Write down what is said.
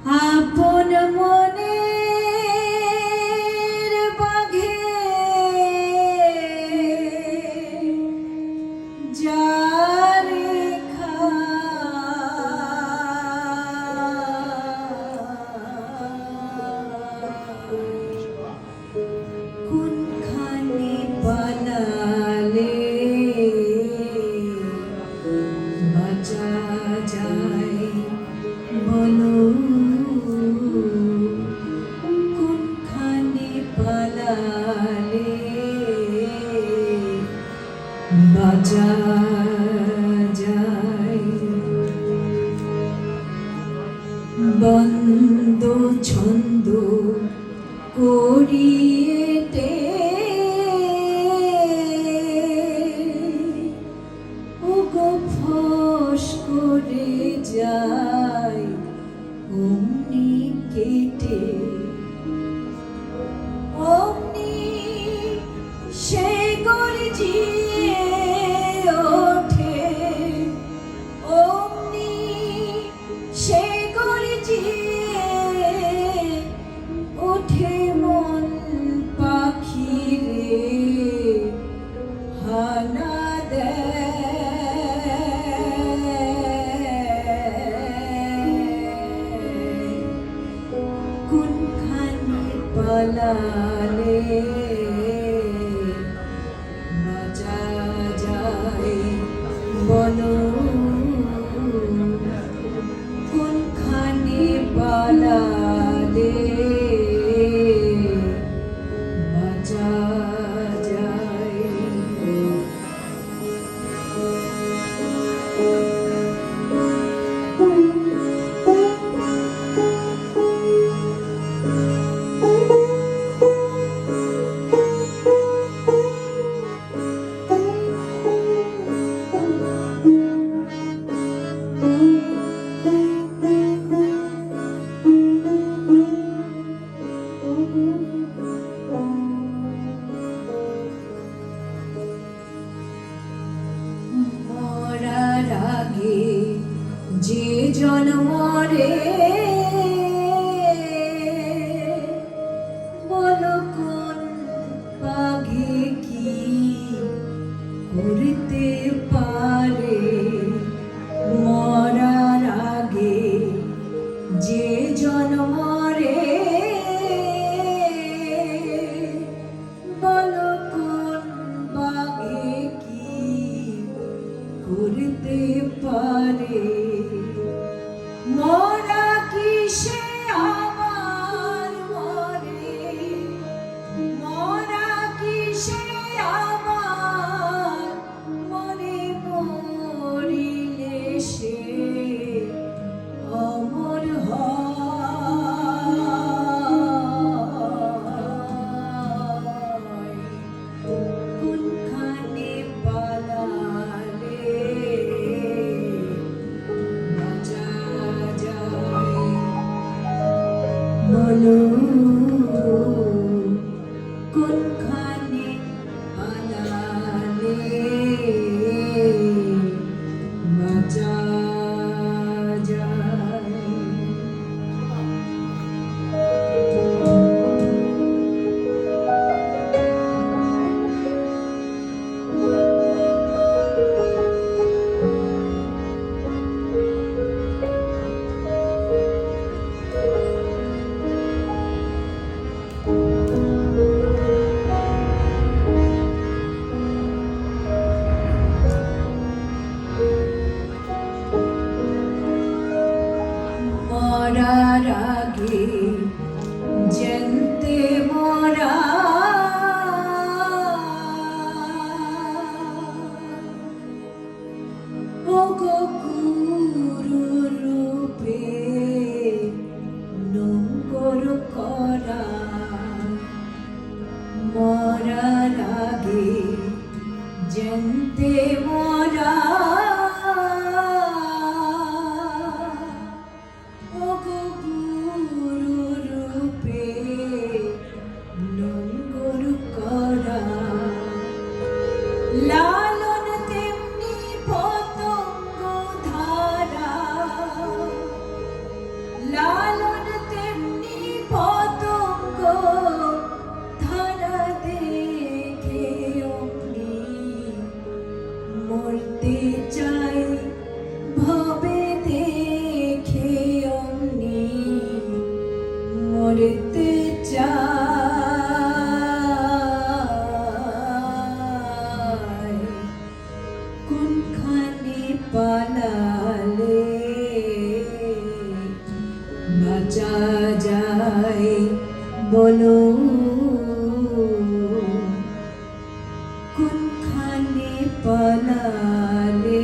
আপন মনের বাঘে যারে কোনখানে পালালে বাঁচা যায় বলো, কোনখানে পালালে বাঁচা যায়। বন্দ ছন্দ করিয়েতে ওগো ফস করে যায় অমনি কেটে, অমনি সে গর্জিয়ে ওঠে, অমনি সে গর্জিয়ে ওঠে মন পাখি রে হানা কোনখানে পালালে বাঁচা যায় বলো, কোনখানে পালালে বাঁচা যায়। মরার আগে যে জন্মরে বলো কোন পাগে কি করতে পারে, মরার আগে যে জন্মরে বলো কোন বাগে কি করতে পারে। মরা কি সে আবার মরে, মরা কি সে আবার মরে, মরিলে সে অমর হয়। কোনখানে পালালে বাঁচা যায় বলো, কোনখানে পালালে বাঁচা যায়। মরার আগে জানতে মরা ওগো গুরু রূপে নোংর করা, মরার আগে জানতে মরা ওগো গুরু রূপে নোংর করা। লালন তেমনি পতঙ্গ ধারা, লালন পালালে বাঁচা যায় বলো কোনখানে পালালে